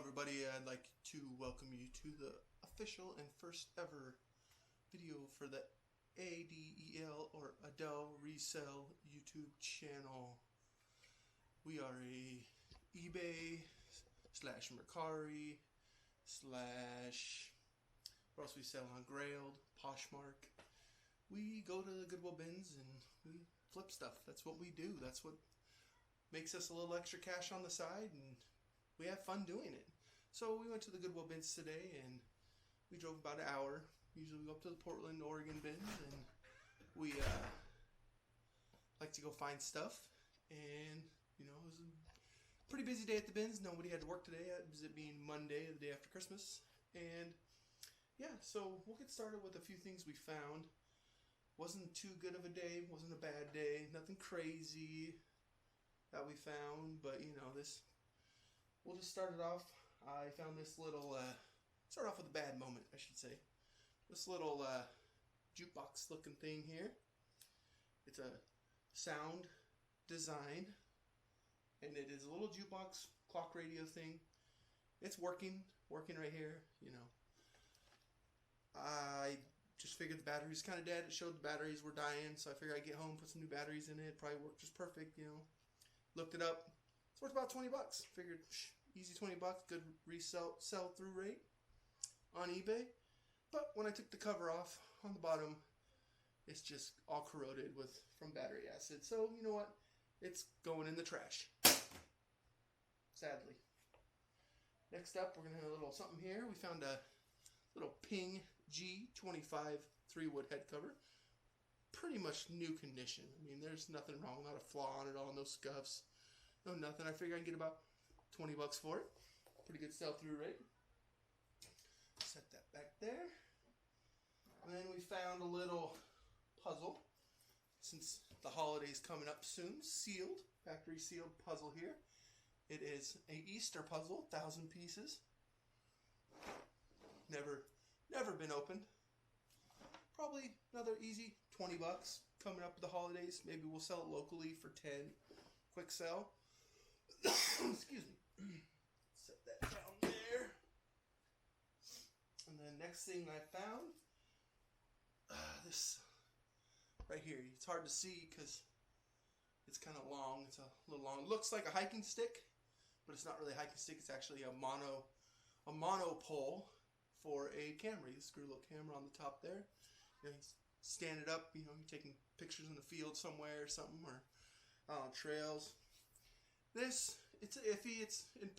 everybody. I'd like to welcome you to the official and first ever video for the ADEL or Adele Resell YouTube channel. We are a eBay slash Mercari slash, what else we sell on Grailed, Poshmark. We go to the Goodwill bins and we flip stuff. That's what we do. That's what makes us a little extra cash on the side, and we have fun doing it. So we went to the Goodwill bins today and we drove about an hour. Usually we go up to the Portland, Oregon bins, and we like to go find stuff. And you know, it was a pretty busy day at the bins. Nobody had to work today, it being Monday, the day after Christmas. And yeah, so we'll get started with a few things we found. Wasn't too good of a day, wasn't a bad day, nothing crazy that we found, but you know, we'll just start it off. I found this little, start off with a bad moment, I should say. This little jukebox looking thing here. It's a sound design, and it is a little jukebox clock radio thing. It's working right here, you know. I just figured the battery's kind of dead. It showed the batteries were dying, so I figured I'd get home, put some new batteries in it. Probably work just perfect, you know. Looked it up. It's worth about 20 bucks. Figured, easy 20 bucks, good sell-through rate on eBay. But when I took the cover off on the bottom, it's just all corroded from battery acid. So, you know what? It's going in the trash. Sadly. Next up, we're going to have a little something here. We found a little Ping G25 3-wood head cover. Pretty much new condition. I mean, there's nothing wrong, not a flaw on it all, no scuffs, no nothing. I figure I can get about 20 bucks for it. Pretty good sell-through rate. Set that back there. And then we found a little puzzle, since the holiday's coming up soon. Sealed, factory sealed puzzle here. It is a Easter puzzle, 1,000 pieces. Never been opened. Probably another easy 20 bucks coming up with the holidays. Maybe we'll sell it locally for 10. Quick sell. Excuse me. Set that down there. And then next thing I found, this right here. It's hard to see because it's kind of long. It's a little long. It looks like a hiking stick, but it's not really a hiking stick. It's actually a mono pole for a camera. You screw a little camera on the top there. You know, you stand it up. You know, you're taking pictures in the field somewhere or something, or on trails. It's iffy. It's in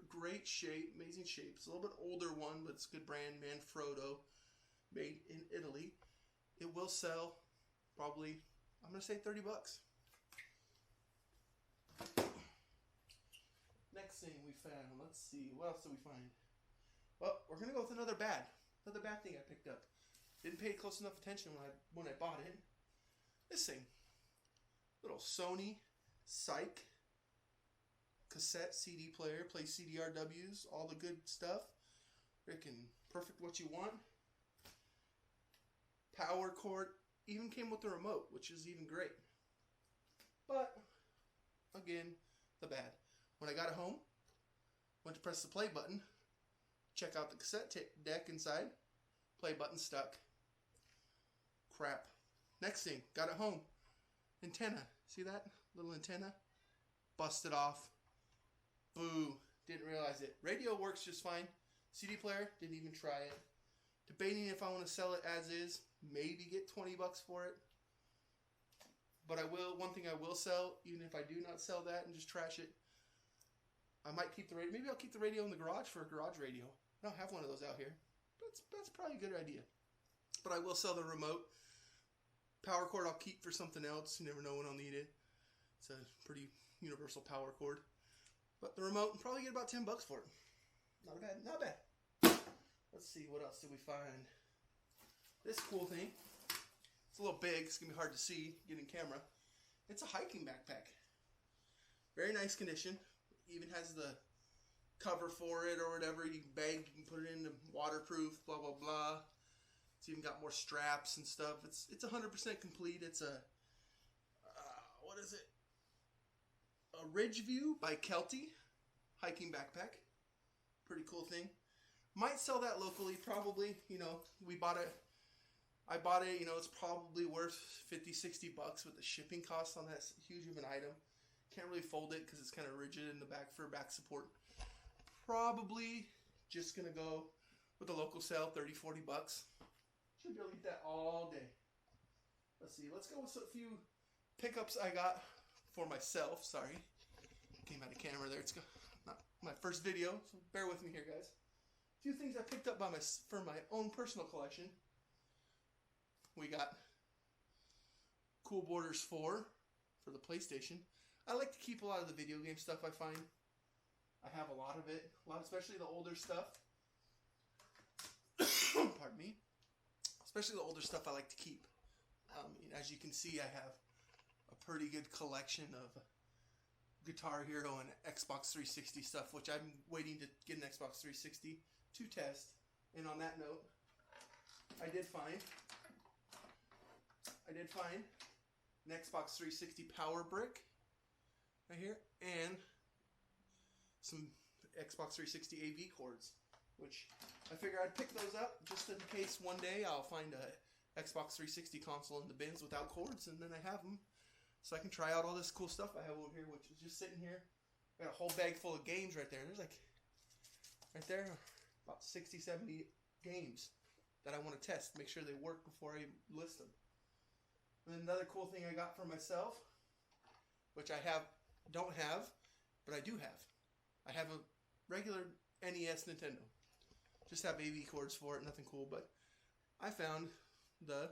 great shape, amazing shape. It's a little bit older one, but it's a good brand, Manfrotto, made in Italy. It will sell probably, I'm going to say 30 bucks. Next thing we found, let's see, what else did we find? Well, we're going to go with another bad thing I picked up. Didn't pay close enough attention when I bought it. This thing, little Sony Psych cassette CD player, plays CDRWs, all the good stuff. Freaking perfect what you want. Power cord, even came with the remote, which is even great. But again, the bad. When I got it home, went to press the play button, check out the cassette deck inside, play button stuck. Crap. Next thing, got it home. Antenna. See that little antenna? Busted off. Boo. Didn't realize it. Radio works just fine. CD player, didn't even try it. Debating if I want to sell it as is. Maybe get 20 bucks for it. But I will. One thing I will sell, even if I do not sell that and just trash it, I might keep the radio. Maybe I'll keep the radio in the garage for a garage radio. I don't have one of those out here. That's probably a good idea. But I will sell the remote. Power cord I'll keep for something else. You never know when I'll need it. It's a pretty universal power cord. But the remote, probably get about 10 bucks for it. Not bad, not bad. Let's see, what else did we find? This cool thing. It's a little big. It's going to be hard to see, get in camera. It's a hiking backpack. Very nice condition. Even has the cover for it or whatever. You can bag, you can put it in, waterproof, blah, blah, blah. It's even got more straps and stuff. It's 100% complete. It's a, what is it? A Ridgeview by Kelty hiking backpack. Pretty cool thing. Might sell that locally, probably. You know, we bought it. I bought it, you know, it's probably worth 50, 60 bucks with the shipping costs on that huge of an item. Can't really fold it because it's kind of rigid in the back for back support. Probably just going to go with the local sale, 30, 40 bucks. Should be able to get that all day. Let's see, let's go with a few pickups I got for myself. Sorry, came out of camera there. It's not my first video, so bear with me here, guys. A few things I picked up for my own personal collection. We got Cool Borders 4 for the PlayStation. I like to keep a lot of the video game stuff I find. I have a lot of it, especially the older stuff. Pardon me. Especially the older stuff I like to keep. As you can see, I have a pretty good collection of Guitar Hero and Xbox 360 stuff, which I'm waiting to get an Xbox 360 to test. And on that note, I did find an Xbox 360 power brick right here and some Xbox 360 AV cords, which I figure I'd pick those up just in case one day I'll find a Xbox 360 console in the bins without cords, and then I have them so I can try out all this cool stuff I have over here, which is just sitting here. I got a whole bag full of games right there. There's like, right there, about 60, 70 games that I want to test, make sure they work before I list them. And another cool thing I got for myself, which I don't have, but I do have. I have a regular NES Nintendo. Just have AV cords for it, nothing cool, but I found the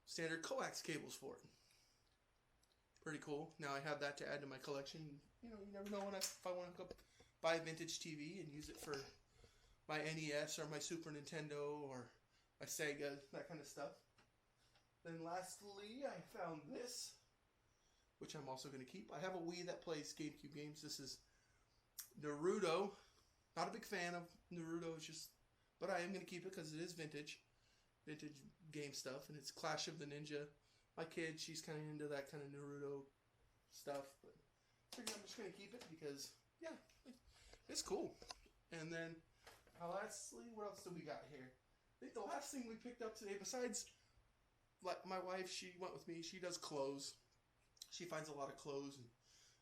standard coax cables for it. Pretty cool. Now I have that to add to my collection. You know, you never know if I want to go buy a vintage TV and use it for my NES or my Super Nintendo or my Sega, that kind of stuff. Then lastly, I found this, which I'm also going to keep. I have a Wii that plays GameCube games. This is Naruto. Not a big fan of Naruto, but I am going to keep it because it is vintage game stuff, and it's Clash of the Ninja. My kid, she's kind of into that kind of Naruto stuff, but I figured I'm just going to keep it because, yeah, it's cool. And then, lastly, what else do we got here? The last thing we picked up today, besides, like, my wife, she went with me. She does clothes. She finds a lot of clothes and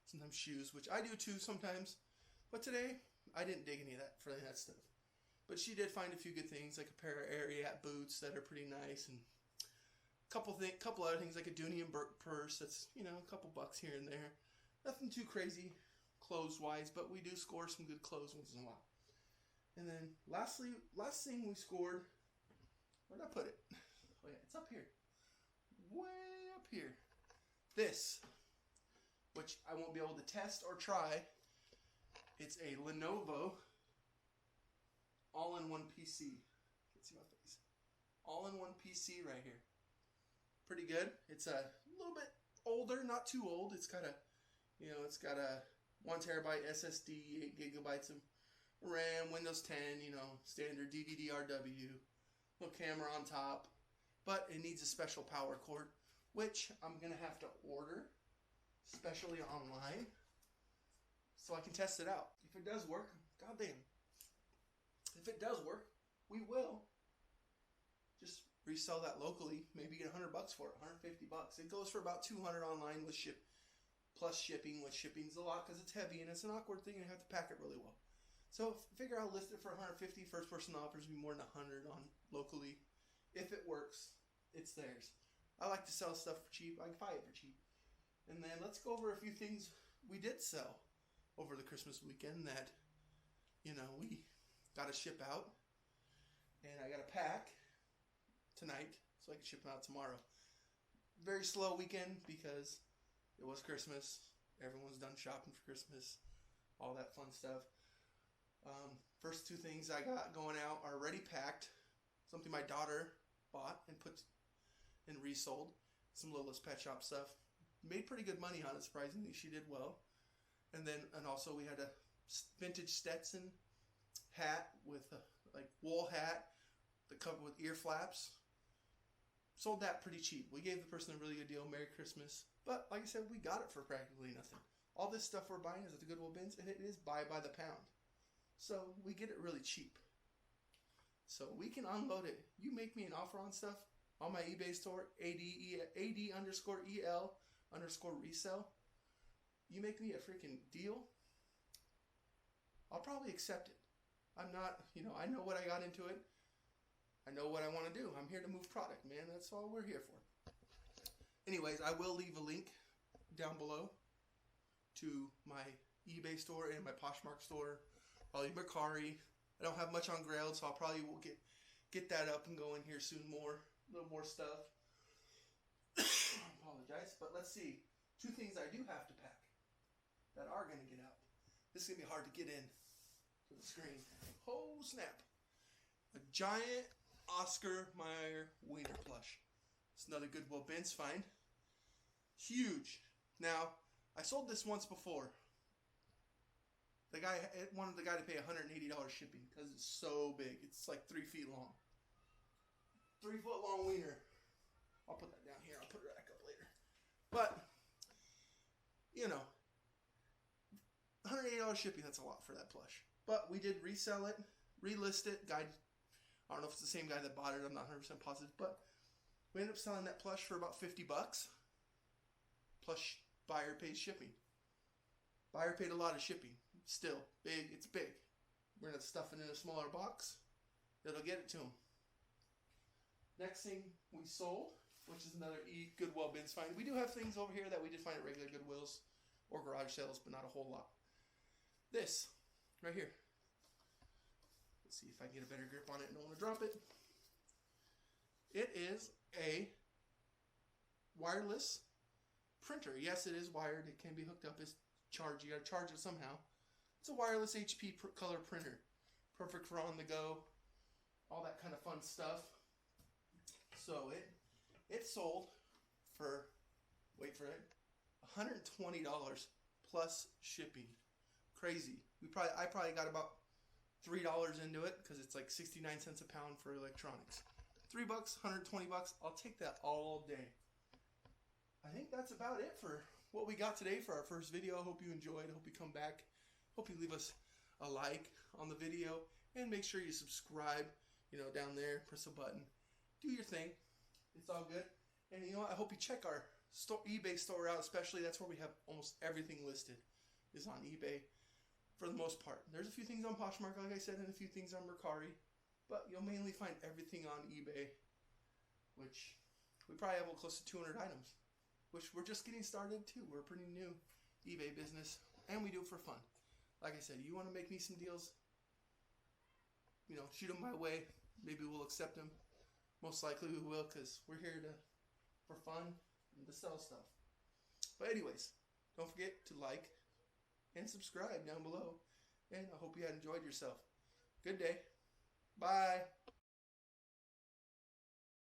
sometimes shoes, which I do too sometimes. But today, I didn't dig any of that for any of that stuff. But she did find a few good things, like a pair of Ariat boots that are pretty nice, and a couple other things, like a Dooney and Burke purse that's, you know, a couple bucks here and there. Nothing too crazy clothes-wise, but we do score some good clothes once in a while. And then, last thing we scored, where'd I put it? Oh yeah, it's up here. Way up here. This, which I won't be able to test or try. It's a Lenovo all-in-one PC. Can't see my face. All-in-one PC right here. Pretty good. It's a little bit older, not too old. It's got a 1 terabyte SSD, 8 gigabytes of RAM, Windows 10, you know, standard DVD-RW, little camera on top. But it needs a special power cord, which I'm going to have to order, especially online, so I can test it out. If it does work, goddamn. If it does work, we will just resell that locally. Maybe get $100 for it, 150 bucks. It goes for about 200 online with plus shipping. Which shipping's a lot because it's heavy and it's an awkward thing and you have to pack it really well. So figure I'll list it for 150. First person offers me more than 100 on locally. If it works, it's theirs. I like to sell stuff for cheap. I can buy it for cheap. And then let's go over a few things we did sell over the Christmas weekend that, you know, we got to ship out. And I got to pack tonight so I can ship them out tomorrow. Very slow weekend because it was Christmas. Everyone's done shopping for Christmas. All that fun stuff. First two things I got going out are already packed. Something my daughter bought and put and resold. Some Littlest Pet Shop stuff. Made pretty good money on it, surprisingly. She did well. And also we had a vintage Stetson hat with a like wool hat, the cover with ear flaps. Sold that pretty cheap. We gave the person a really good deal. Merry Christmas. But like I said, we got it for practically nothing. All this stuff we're buying is at the Goodwill bins, and it is buy by the pound. So we get it really cheap. So we can unload it. You make me an offer on stuff on my eBay store, AD_EL_resell. You make me a freaking deal, I'll probably accept it. I'm not, I know what I got into it. I know what I want to do. I'm here to move product, man. That's all we're here for. Anyways, I will leave a link down below to my eBay store and my Poshmark store. Probably Mercari. I don't have much on Grailed, so I'll probably will get that up and going here soon. A little more stuff. I apologize, but let's see. 2 things I do have to pack that are going to get out. This is going to be hard to get in to the screen. Oh, snap. A giant Oscar Mayer wiener plush. It's another Goodwill bins find. Huge. Now, I sold this once before. The guy wanted the guy to pay $180 shipping because it's so big. It's like 3 feet long. 3 foot long wiener. I'll put that down here. I'll put it back up later. But, $180 shipping, that's a lot for that plush. But we did resell it, relist it. Guy, I don't know if it's the same guy that bought it. I'm not 100% positive. But we ended up selling that plush for about $50. Plus buyer pays shipping. Buyer paid a lot of shipping. Still, big. It's big. We're going to stuff it in a smaller box. It'll get it to him. Next thing we sold, which is another Goodwill bins find. We do have things over here that we did find at regular Goodwills or garage sales, but not a whole lot. This, right here. Let's see if I can get a better grip on it and don't want to drop it. It is a wireless printer. Yes, it is wired. It can be hooked up as charged. You got to charge it somehow. It's a wireless HP color printer. Perfect for on the go. All that kind of fun stuff. So it sold for, wait for it, $120 plus shipping. Crazy. I probably got about $3 into it because it's like 69 cents a pound for electronics. $3, $120. I'll take that all day. I think that's about it for what we got today for our first video. I hope you enjoyed. I hope you come back. Hope you leave us a like on the video and make sure you subscribe, down there. Press a button. Do your thing. It's all good. And I hope you check our eBay store out, especially. That's where we have almost everything listed is on eBay for the most part. There's a few things on Poshmark, like I said, and a few things on Mercari. But you'll mainly find everything on eBay, which we probably have close to 200 items, which we're just getting started too. We're a pretty new eBay business, and we do it for fun. Like I said, you want to make me some deals, shoot them my way. Maybe we'll accept them. Most likely we will, because we're here for fun and to sell stuff. But anyways, don't forget to like and subscribe down below. And I hope you had enjoyed yourself. Good day. Bye.